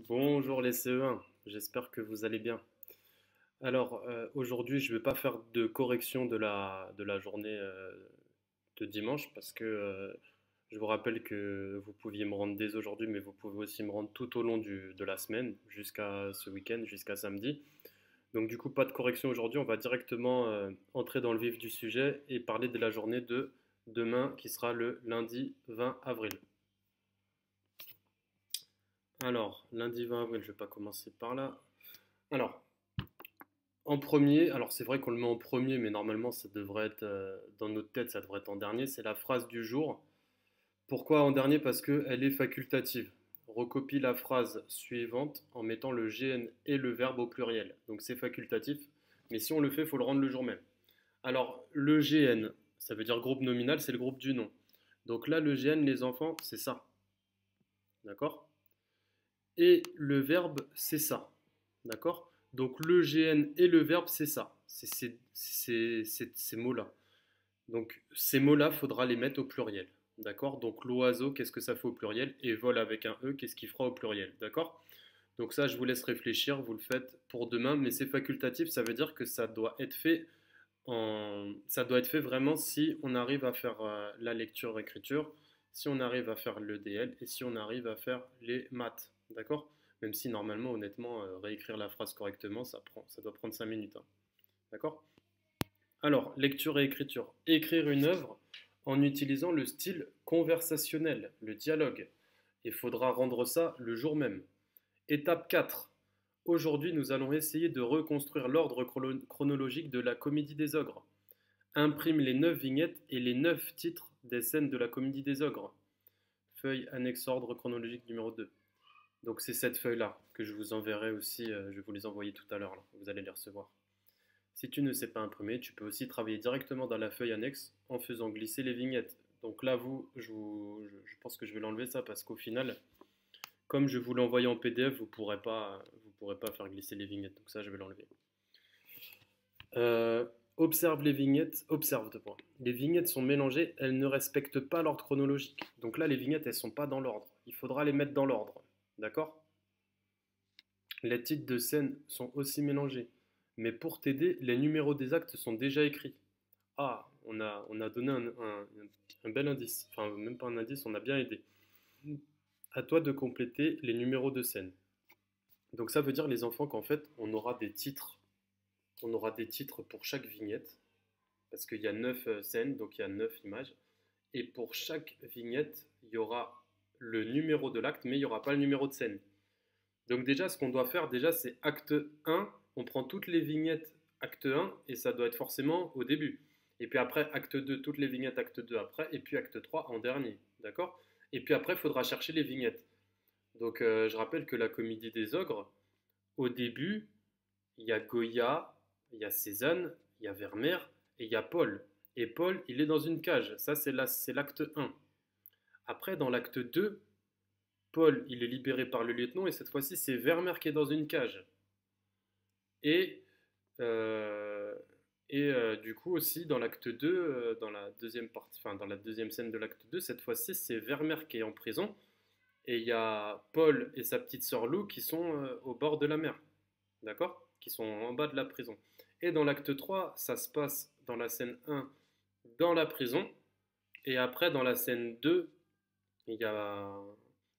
Bonjour les CE1, j'espère que vous allez bien. Alors aujourd'hui je ne vais pas faire de correction de la journée de dimanche parce que je vous rappelle que vous pouviez me rendre dès aujourd'hui mais vous pouvez aussi me rendre tout au long de la semaine jusqu'à ce week-end, jusqu'à samedi. Donc du coup pas de correction aujourd'hui, on va directement entrer dans le vif du sujet et parler de la journée de demain qui sera le lundi 20 avril. Alors lundi 20 avril, je ne vais pas commencer par là. Alors, en premier, alors c'est vrai qu'on le met en premier, mais normalement ça devrait être dans notre tête, ça devrait être en dernier. C'est la phrase du jour. Pourquoi en dernier? Parce qu'elle est facultative. Recopie la phrase suivante en mettant le GN et le verbe au pluriel. Donc c'est facultatif, mais si on le fait, il faut le rendre le jour même. Alors le GN, ça veut dire groupe nominal, c'est le groupe du nom. Donc là, le GN, les enfants, c'est ça. D'accord? Et le verbe, c'est ça. D'accord? Donc le GN et le verbe, c'est ça. C'est ces mots-là. Donc ces mots-là, il faudra les mettre au pluriel. D'accord? Donc l'oiseau, qu'est-ce que ça fait au pluriel? Et vol avec un E, qu'est-ce qu'il fera au pluriel? D'accord? Donc ça, je vous laisse réfléchir, vous le faites pour demain, mais c'est facultatif, ça veut dire que ça doit être fait ça doit être fait vraiment si on arrive à faire la lecture-écriture, si on arrive à faire le DL et si on arrive à faire les maths. D'accord? Même si normalement, honnêtement, réécrire la phrase correctement, ça doit prendre 5 minutes, hein. D'accord? Alors, lecture et écriture. Écrire une œuvre en utilisant le style conversationnel, le dialogue. Il faudra rendre ça le jour même. Étape 4. Aujourd'hui, nous allons essayer de reconstruire l'ordre chronologique de la Comédie des Ogres. Imprime les 9 vignettes et les 9 titres des scènes de la Comédie des Ogres. Feuille annexe ordre chronologique numéro 2. Donc c'est cette feuille-là que je vous enverrai aussi, je vais vous les envoyer tout à l'heure, vous allez les recevoir. Si tu ne sais pas imprimer, tu peux aussi travailler directement dans la feuille annexe en faisant glisser les vignettes. Donc là, je pense que je vais l'enlever ça parce qu'au final, comme je vous l'ai envoyé en PDF, vous pourrez pas faire glisser les vignettes. Donc ça, je vais l'enlever. Euh, Observe les vignettes, observe de points. Les vignettes sont mélangées, elles ne respectent pas l'ordre chronologique. Donc là, les vignettes, elles sont pas dans l'ordre. Il faudra les mettre dans l'ordre. D'accord? Les titres de scène sont aussi mélangés. Mais pour t'aider, les numéros des actes sont déjà écrits. Ah, on a donné un bel indice. Enfin, même pas un indice, on a bien aidé. À toi de compléter les numéros de scène. Donc ça veut dire les enfants qu'en fait, on aura des titres. On aura des titres pour chaque vignette. Parce qu'il y a 9 scènes, donc il y a 9 images. Et pour chaque vignette, il y aura le numéro de l'acte, mais il n'y aura pas le numéro de scène. Donc déjà, ce qu'on doit faire, déjà, c'est acte 1. On prend toutes les vignettes acte 1, et ça doit être forcément au début. Et puis après, acte 2, toutes les vignettes acte 2 après, et puis acte 3 en dernier. D'accord? Et puis après, il faudra chercher les vignettes. Donc je rappelle que la comédie des ogres, au début, il y a Goya, il y a Cézanne, il y a Vermeer, et il y a Paul. Et Paul, il est dans une cage. Ça, c'est l'acte 1. Après, dans l'acte 2, Paul, il est libéré par le lieutenant, et cette fois-ci, c'est Vermeer qui est dans une cage. Et, euh, du coup aussi dans l'acte 2, dans la deuxième partie, enfin dans la deuxième scène de l'acte 2, cette fois-ci c'est Vermeer qui est en prison et il y a Paul et sa petite sœur Lou qui sont au bord de la mer, d'accord? Qui sont en bas de la prison. Et dans l'acte 3, ça se passe dans la scène 1 dans la prison et après dans la scène 2, il y a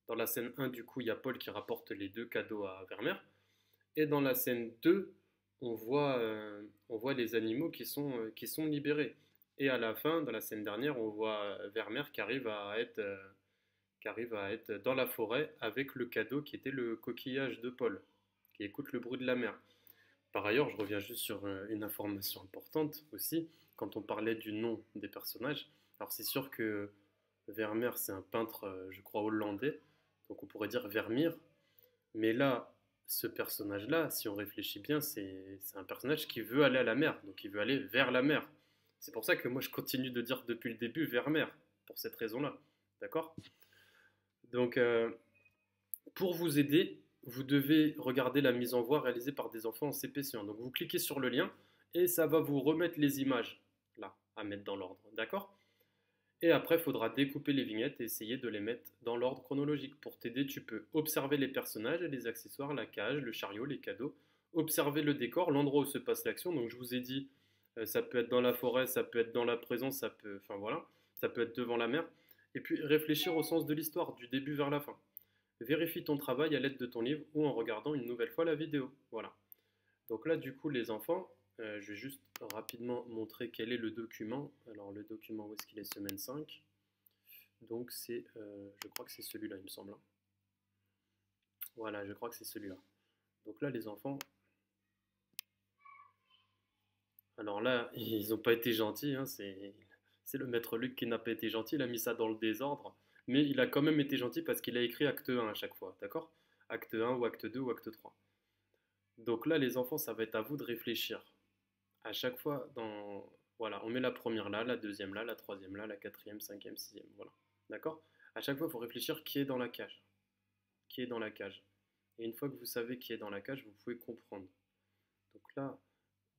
dans la scène 1 du coup, il y a Paul qui rapporte les deux cadeaux à Vermeer. Et dans la scène 2, on voit les animaux qui sont libérés. Et à la fin, dans la scène dernière, on voit Vermeer qui arrive à être dans la forêt avec le cadeau qui était le coquillage de Paul, qui écoute le bruit de la mer. Par ailleurs, je reviens juste sur une information importante aussi, quand on parlait du nom des personnages. Alors c'est sûr que Vermeer, c'est un peintre, je crois, hollandais, donc on pourrait dire Vermeer, mais là, ce personnage-là, si on réfléchit bien, c'est un personnage qui veut aller à la mer, donc il veut aller vers la mer. C'est pour ça que moi je continue de dire depuis le début vers mer, pour cette raison-là. D'accord? Donc, pour vous aider, vous devez regarder la mise en voix réalisée par des enfants en CP1. Donc vous cliquez sur le lien et ça va vous remettre les images, là, à mettre dans l'ordre. D'accord? Et après, il faudra découper les vignettes et essayer de les mettre dans l'ordre chronologique. Pour t'aider, tu peux observer les personnages et les accessoires, la cage, le chariot, les cadeaux, observer le décor, l'endroit où se passe l'action. Donc je vous ai dit, ça peut être dans la forêt, ça peut être dans la prison, ça peut, enfin voilà, ça peut être devant la mer. Et puis réfléchir au sens de l'histoire, du début vers la fin. Vérifie ton travail à l'aide de ton livre ou en regardant une nouvelle fois la vidéo. Voilà. Donc là, du coup, les enfants, je vais juste rapidement montrer quel est le document. Alors, le document, où est-ce qu'il est? Semaine 5. Donc, c'est, je crois que c'est celui-là, il me semble. Voilà, je crois que c'est celui-là. Donc là, les enfants, alors là, ils n'ont pas été gentils, hein, c'est le maître Luc qui n'a pas été gentil, il a mis ça dans le désordre, mais il a quand même été gentil parce qu'il a écrit acte 1 à chaque fois, d'accord? Acte 1 ou acte 2 ou acte 3. Donc là, les enfants, ça va être à vous de réfléchir. À chaque fois, voilà, on met la première là, la deuxième là, la troisième là, la quatrième, cinquième, sixième, voilà. D'accord? À chaque fois, il faut réfléchir qui est dans la cage. Qui est dans la cage. Et une fois que vous savez qui est dans la cage, vous pouvez comprendre. Donc là,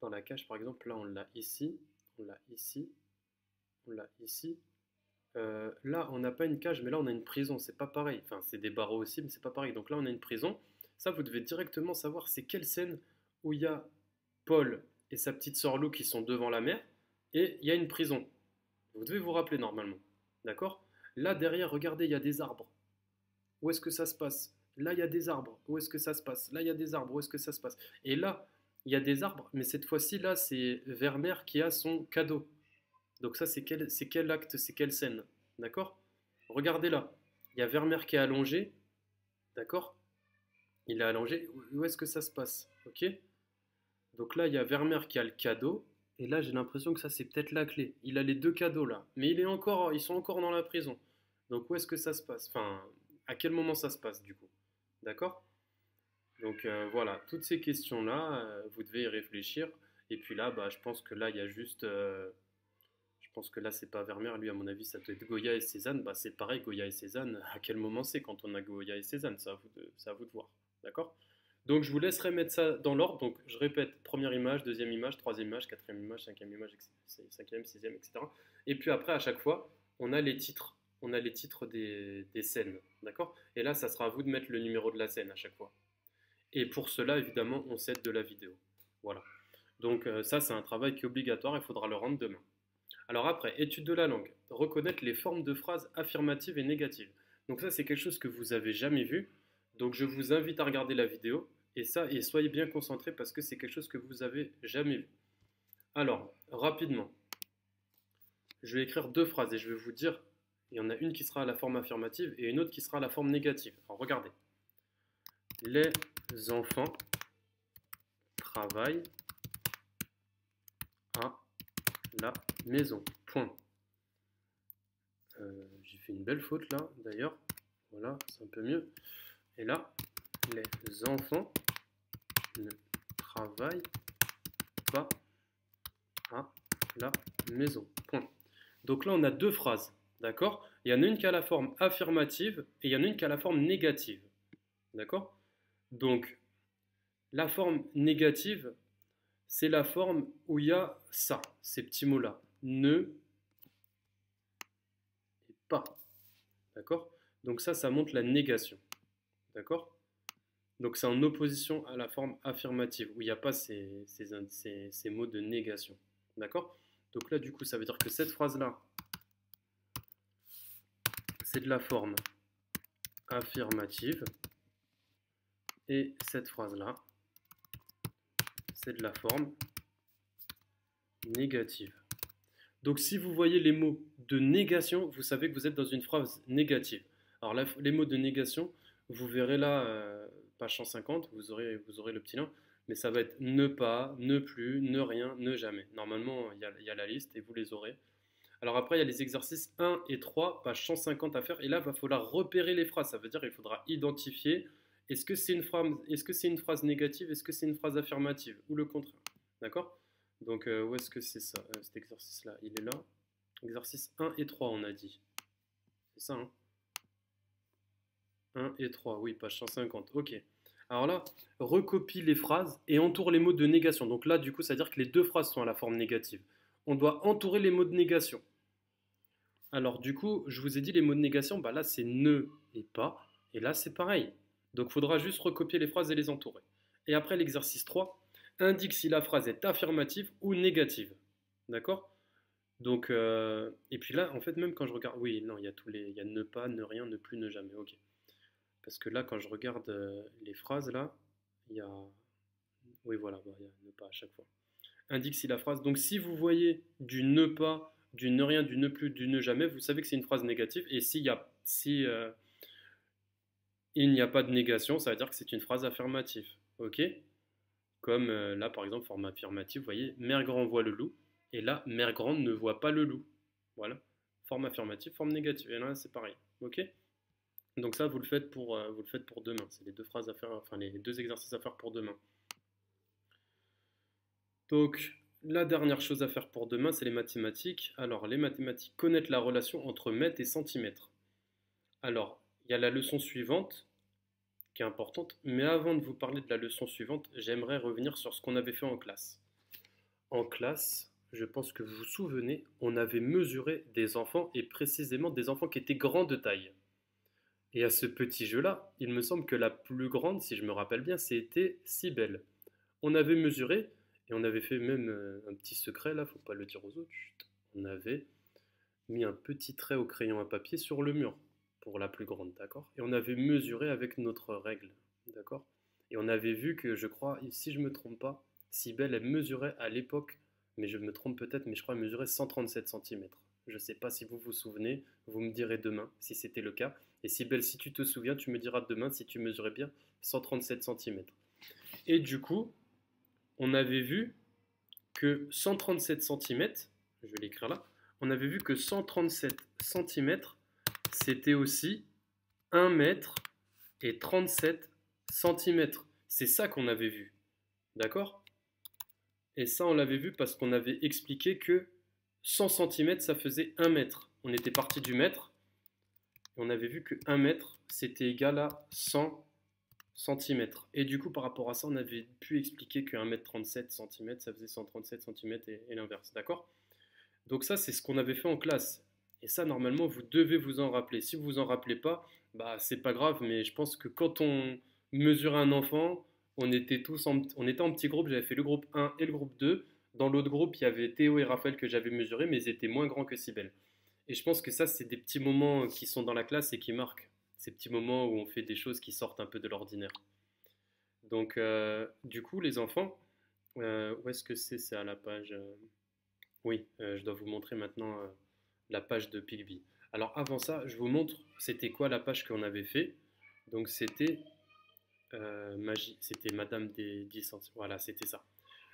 dans la cage, par exemple, là, on l'a ici, on l'a ici, on l'a ici. Là, on n'a pas une cage, mais là, on a une prison. C'est pas pareil. Enfin, c'est des barreaux aussi, mais c'est pas pareil. Donc là, on a une prison. Ça, vous devez directement savoir c'est quelle scène où il y a Paul et sa petite sœur Lou qui sont devant la mer et il y a une prison. Vous devez vous rappeler normalement. D'accord? Là, derrière, regardez, il y a des arbres. Où est-ce que ça se passe? Là, il y a des arbres. Où est-ce que ça se passe? Là, il y a des arbres. Où est-ce que ça se passe? Et là, il y a des arbres, mais cette fois-ci, là, c'est Vermeer qui a son cadeau. Donc ça, c'est quel acte, c'est quelle scène? D'accord? Regardez là. Il y a Vermeer qui est allongé. D'accord? Il est allongé. Où est-ce que ça se passe? Ok? Donc là, il y a Vermeer qui a le cadeau. Et là, j'ai l'impression que ça, c'est peut-être la clé. Il a les deux cadeaux là. Mais ils sont encore dans la prison. Donc où est-ce que ça se passe? Enfin, à quel moment ça se passe du coup? D'accord? Donc voilà, toutes ces questions-là, vous devez y réfléchir. Et puis là, bah, je pense que là, il y a juste. Je pense que là, c'est pas Vermeer. Lui, à mon avis, ça doit être Goya et Cézanne. Bah, c'est pareil, Goya et Cézanne. À quel moment c'est quand on a Goya et Cézanne? C'est à vous de voir. D'accord? Donc, je vous laisserai mettre ça dans l'ordre. Donc, je répète première image, deuxième image, troisième image, quatrième image, cinquième image, cinquième, sixième, etc. Et puis après, à chaque fois, on a les titres. On a les titres des scènes. D'accord? Et là, ça sera à vous de mettre le numéro de la scène à chaque fois. Et pour cela, évidemment, on s'aide de la vidéo. Voilà. Donc, ça, c'est un travail qui est obligatoire. Il faudra le rendre demain. Alors après, étude de la langue, reconnaître les formes de phrases affirmatives et négatives. Donc ça, c'est quelque chose que vous avez jamais vu. Donc je vous invite à regarder la vidéo et soyez bien concentrés parce que c'est quelque chose que vous avez jamais vu. Alors, rapidement, je vais écrire deux phrases et je vais vous dire, il y en a une qui sera à la forme affirmative et une autre qui sera à la forme négative. Alors regardez. Les enfants travaillent à la maison. Point. J'ai fait une belle faute là, d'ailleurs. Voilà, c'est un peu mieux. Et là, les enfants ne travaillent pas à la maison. Point. Donc là, on a deux phrases. D'accord? Il y en a une qui a la forme affirmative et il y en a une qui a la forme négative. D'accord? Donc, la forme négative, c'est la forme où il y a ça, ces petits mots-là. Ne et pas. D'accord? Donc ça montre la négation. D'accord? Donc c'est en opposition à la forme affirmative, où il n'y a pas ces mots de négation. D'accord? Donc là, du coup, ça veut dire que cette phrase-là, c'est de la forme affirmative. Et cette phrase-là, c'est de la forme négative. Donc si vous voyez les mots de négation, vous savez que vous êtes dans une phrase négative. Alors là, les mots de négation, vous verrez là, page 150, vous aurez le petit lien, mais ça va être ne pas, ne plus, ne rien, ne jamais. Normalement, il y a la liste et vous les aurez. Alors après, il y a les exercices 1 et 3, page 150 à faire, et là, il va falloir repérer les phrases. Ça veut dire qu'il faudra identifier est-ce que c'est une phrase négative, est-ce que c'est une phrase affirmative, ou le contraire. D'accord? Donc, où est-ce que c'est ça, cet exercice-là? Il est là. Exercice 1 et 3, on a dit. C'est ça, hein? 1 et 3, oui, page 150. Ok. Alors là, recopie les phrases et entoure les mots de négation. Donc là, du coup, ça veut dire que les deux phrases sont à la forme négative. On doit entourer les mots de négation. Alors du coup, je vous ai dit les mots de négation, bah là c'est ne et pas, et là c'est pareil. Donc il faudra juste recopier les phrases et les entourer. Et après l'exercice 3, indique si la phrase est affirmative ou négative. D'accord? Donc, et puis là, en fait, même quand je regarde, oui, non, il y a ne pas, ne rien, ne plus, ne jamais, ok. Parce que là, quand je regarde les phrases, là, il y a, oui, voilà, bah, il y a ne pas à chaque fois. Indique si la phrase, donc si vous voyez du ne pas, du ne rien, du ne plus, du ne jamais, vous savez que c'est une phrase négative, et si il n'y a pas de négation, ça veut dire que c'est une phrase affirmative, ok? Comme là, par exemple, forme affirmative, vous voyez, mère grand voit le loup, et là, mère grande ne voit pas le loup. Voilà. Forme affirmative, forme négative. Et là, c'est pareil. Ok? Donc ça, vous le faites pour demain. C'est les deux phrases à faire, enfin les deux exercices à faire pour demain. Donc, la dernière chose à faire pour demain, c'est les mathématiques. Alors, les mathématiques, connaître la relation entre mètre et centimètre. Alors, il y a la leçon suivante qui est importante, mais avant de vous parler de la leçon suivante, j'aimerais revenir sur ce qu'on avait fait en classe. En classe, je pense que vous vous souvenez, on avait mesuré des enfants, et précisément des enfants qui étaient grands de taille. Et à ce petit jeu-là, il me semble que la plus grande, si je me rappelle bien, c'était Cybèle. On avait mesuré, et on avait fait même un petit secret, là, faut pas le dire aux autres, chut. On avait mis un petit trait au crayon à papier sur le mur, pour la plus grande, d'accord? Et on avait mesuré avec notre règle, d'accord? Et on avait vu que, je crois, si je me trompe pas, Cybèle, elle mesurait à l'époque, mais je me trompe peut-être, mais je crois qu'elle mesurait 137 cm. Je ne sais pas si vous vous souvenez, vous me direz demain si c'était le cas. Et Cybèle, si tu te souviens, tu me diras demain si tu mesurais bien 137 cm. Et du coup, on avait vu que 137 cm, je vais l'écrire là, on avait vu que 137 cm, c'était aussi 1 mètre et 37 cm. C'est ça qu'on avait vu. D'accord? Et ça, on l'avait vu parce qu'on avait expliqué que 100 cm, ça faisait 1 mètre. On était parti du mètre et on avait vu que 1 mètre, c'était égal à 100 cm. Et du coup, par rapport à ça, on avait pu expliquer que 1 mètre 37 cm, ça faisait 137 cm et l'inverse. D'accord? Donc ça, c'est ce qu'on avait fait en classe. Et ça, normalement, vous devez vous en rappeler. Si vous vous en rappelez pas, bah c'est pas grave, mais je pense que quand on mesurait un enfant, on était en petit groupe, j'avais fait le groupe 1 et le groupe 2. Dans l'autre groupe, il y avait Théo et Raphaël que j'avais mesurés, mais ils étaient moins grands que Sibel. Et je pense que ça, c'est des petits moments qui sont dans la classe et qui marquent. Ces petits moments où on fait des choses qui sortent un peu de l'ordinaire. Donc, du coup, les enfants, où est-ce que c'est? C'est à la page. Oui, je dois vous montrer maintenant la page de Pigby. Alors avant ça, je vous montre c'était quoi la page qu'on avait fait. Donc c'était Magie, c'était Madame des 10 centimes. Voilà, c'était ça.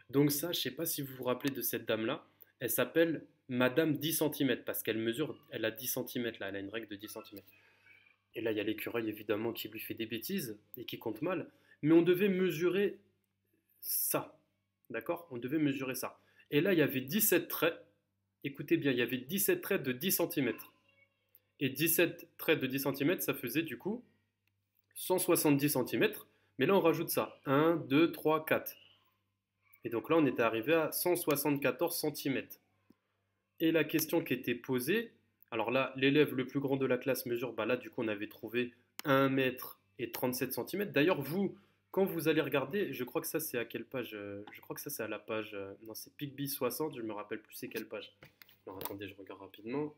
Donc ça, je ne sais pas si vous vous rappelez de cette dame-là. Elle s'appelle Madame 10 cm parce qu'elle mesure, elle a 10 cm là, elle a une règle de 10 cm. Et là, il y a l'écureuil évidemment qui lui fait des bêtises et qui compte mal. Mais on devait mesurer ça. D'accord? On devait mesurer ça. Et là, il y avait 17 traits. Écoutez bien, il y avait 17 traits de 10 cm. Et 17 traits de 10 cm, ça faisait du coup 170 cm. Mais là, on rajoute ça. 1, 2, 3, 4. Et donc là, on était arrivé à 174 cm. Et la question qui était posée, alors là, l'élève le plus grand de la classe mesure, bah là, du coup, on avait trouvé 1 mètre et 37 cm. D'ailleurs, vous, quand vous allez regarder, je crois que ça, c'est à quelle page? Je crois que ça, c'est à la page. Non, c'est Pigby 60, je me rappelle plus c'est quelle page. Alors attendez, je regarde rapidement.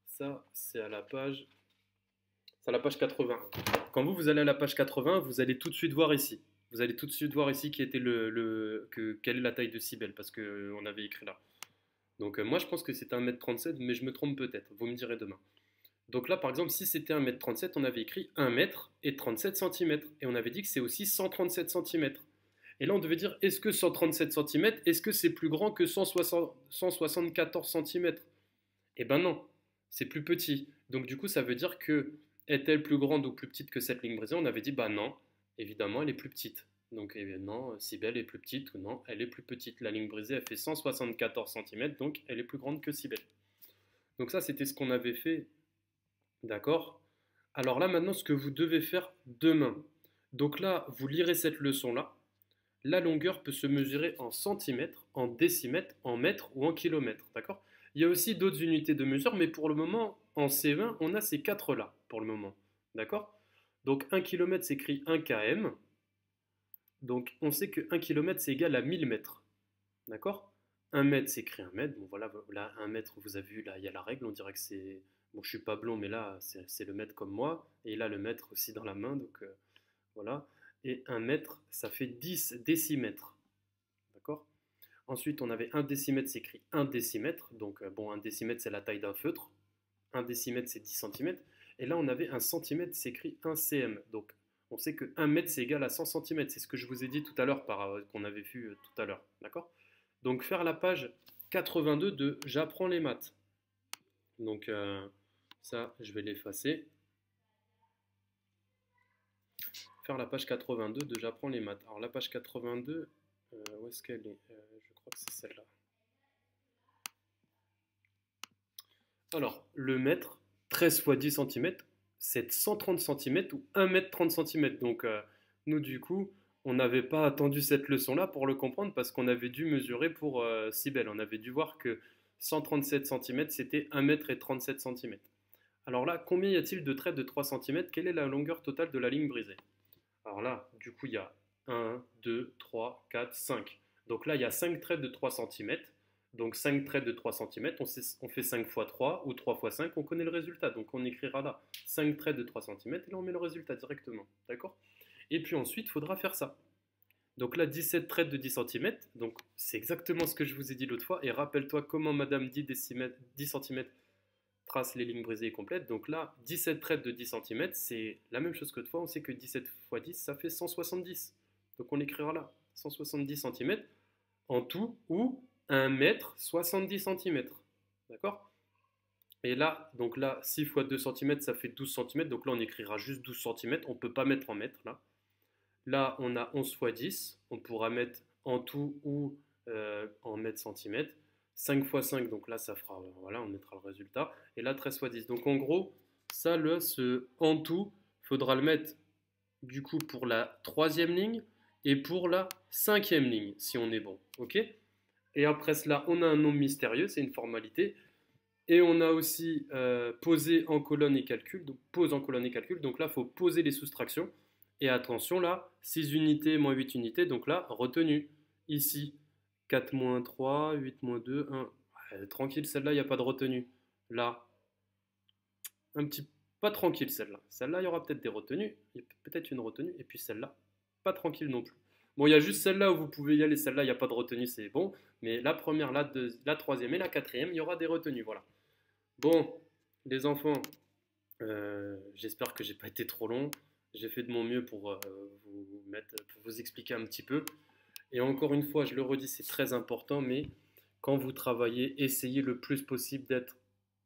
Ça, c'est à la page. C'est à la page 80. Quand vous allez à la page 80, vous allez tout de suite voir ici. Vous allez tout de suite voir ici qui était quelle est la taille de Cybèle, parce qu'on avait écrit là. Donc moi je pense que c'était 1m37, mais je me trompe peut-être, vous me direz demain. Donc là par exemple, si c'était 1m37, on avait écrit 1 mètre et 37 cm. Et on avait dit que c'est aussi 137 cm. Et là on devait dire, est-ce que 137 cm, est-ce que c'est plus grand que 174 cm? Eh ben non, c'est plus petit. Donc du coup ça veut dire que est-elle plus grande ou plus petite que cette ligne brisée? On avait dit bah non, évidemment elle est plus petite. Donc non, Cybèle est plus petite ou non, elle est plus petite. La ligne brisée elle fait 174 cm, donc elle est plus grande que Cybèle. Donc ça c'était ce qu'on avait fait, d'accord? Alors là maintenant ce que vous devez faire demain. Donc là vous lirez cette leçon là. La longueur peut se mesurer en centimètres, en décimètres, en mètres ou en kilomètres, d'accord? Il y a aussi d'autres unités de mesure, mais pour le moment, en CE1, on a ces quatre-là, pour le moment. D'accord? Donc 1 km s'écrit 1 km. Donc on sait que 1 km c'est égal à 1000 mètres. D'accord? 1 mètre s'écrit 1 mètre. Bon voilà, là 1 mètre, vous avez vu, là il y a la règle, on dirait que c'est... Bon, je suis pas blond, mais là c'est le mètre comme moi. Et là le mètre aussi dans la main, donc voilà. Et 1 mètre, ça fait 10 décimètres. D'accord? Ensuite, on avait 1 décimètre, c'est écrit 1 décimètre. Donc, bon, 1 décimètre, c'est la taille d'un feutre. 1 décimètre, c'est 10 centimètres. Et là, on avait 1 centimètre, c'est écrit 1 cm. Donc, on sait que 1 mètre, c'est égal à 100 centimètres. C'est ce que je vous ai dit tout à l'heure, qu'on avait vu tout à l'heure. D'accord? Donc, faire la page 82 de J'apprends les maths. Donc, ça, je vais l'effacer. Faire la page 82 de J'apprends les maths. Alors, la page 82, où est-ce qu'elle est? Je crois que c'est celle-là. Alors, le mètre, 13 fois 10 centimètres, c'est 130 centimètres ou 1 mètre 30 centimètres. Donc, nous, du coup, on n'avait pas attendu cette leçon-là pour le comprendre parce qu'on avait dû mesurer pour Cybèle. On avait dû voir que 137 centimètres, c'était 1 mètre et 37 centimètres. Alors là, combien y a-t-il de traits de 3 centimètres? Quelle est la longueur totale de la ligne brisée? Alors là, du coup, il y a 1, 2, 3, 4, 5. Donc là, il y a 5 traits de 3 centimètres. Donc 5 traits de 3 centimètres, on fait 5 fois 3 ou 3 fois 5, on connaît le résultat. Donc on écrira là 5 traits de 3 centimètres et là on met le résultat directement. D'accord? Et puis ensuite, il faudra faire ça. Donc là, 17 traits de 10 centimètres. Donc c'est exactement ce que je vous ai dit l'autre fois. Et rappelle-toi comment Madame 10 centimètres trace les lignes brisées et complètes. Donc là, 17 traits de 10 centimètres, c'est la même chose que l'autre fois. On sait que 17 fois 10, ça fait 170. Donc on écrira là 170 centimètres en tout ou 1 mètre 70 centimètres. D'accord? Et là, donc là, 6 fois 2 centimètres, ça fait 12 centimètres. Donc là, on écrira juste 12 centimètres. On ne peut pas mettre en mètres là. Là, on a 11 fois 10. On pourra mettre en tout ou en mètres centimètres. 5 fois 5, donc là, ça fera, voilà, on mettra le résultat. Et là, 13 fois 10. Donc en gros, ça, ce en tout, il faudra le mettre du coup pour la troisième ligne et pour la cinquième ligne, si on est bon. Ok? Et après cela, on a un nombre mystérieux, c'est une formalité. Et on a aussi posé en colonne et calcul. Donc pose en colonne et calcul. Donc là, il faut poser les soustractions. Et attention là, 6 unités moins 8 unités. Donc là, retenu. Ici, 4 moins 3, 8 moins 2, 1. Ouais, tranquille, celle-là, il n'y a pas de retenue. Là, un petit pas tranquille celle-là. Celle-là, il y aura peut-être des retenues. Il y a peut-être une retenue. Et puis celle-là, pas tranquille non plus. Bon, il y a juste celle-là où vous pouvez y aller. Celle-là, il n'y a pas de retenue, c'est bon. Mais la première, la troisième et la quatrième, il y aura des retenues. Voilà. Bon, les enfants, j'espère que j'ai pas été trop long. J'ai fait de mon mieux pour pour vous expliquer un petit peu. Et encore une fois, je le redis, c'est très important, mais quand vous travaillez, essayez le plus possible d'être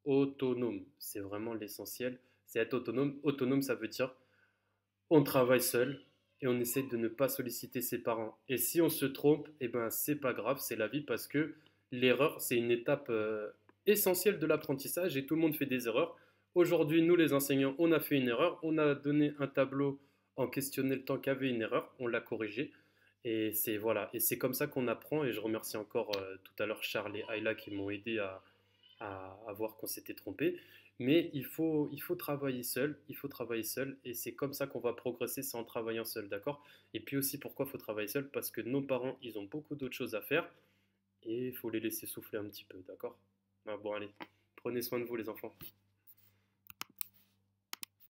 autonome. C'est vraiment l'essentiel. C'est être autonome. Autonome, ça veut dire on travaille seul et on essaie de ne pas solliciter ses parents. Et si on se trompe, eh ben c'est pas grave, c'est la vie parce que l'erreur, c'est une étape essentielle de l'apprentissage et tout le monde fait des erreurs. Aujourd'hui, nous les enseignants, on a fait une erreur, on a donné un tableau en questionnant le temps qu'il y avait une erreur, on l'a corrigé. Et c'est voilà, et c'est comme ça qu'on apprend. Et je remercie encore tout à l'heure Charles et Ayla qui m'ont aidé à voir qu'on s'était trompé. Mais il faut travailler seul, il faut travailler seul, et c'est comme ça qu'on va progresser, c'est en travaillant seul, d'accord? Et puis aussi, pourquoi il faut travailler seul? Parce que nos parents, ils ont beaucoup d'autres choses à faire, et il faut les laisser souffler un petit peu, d'accord? Ah, bon, allez, prenez soin de vous les enfants.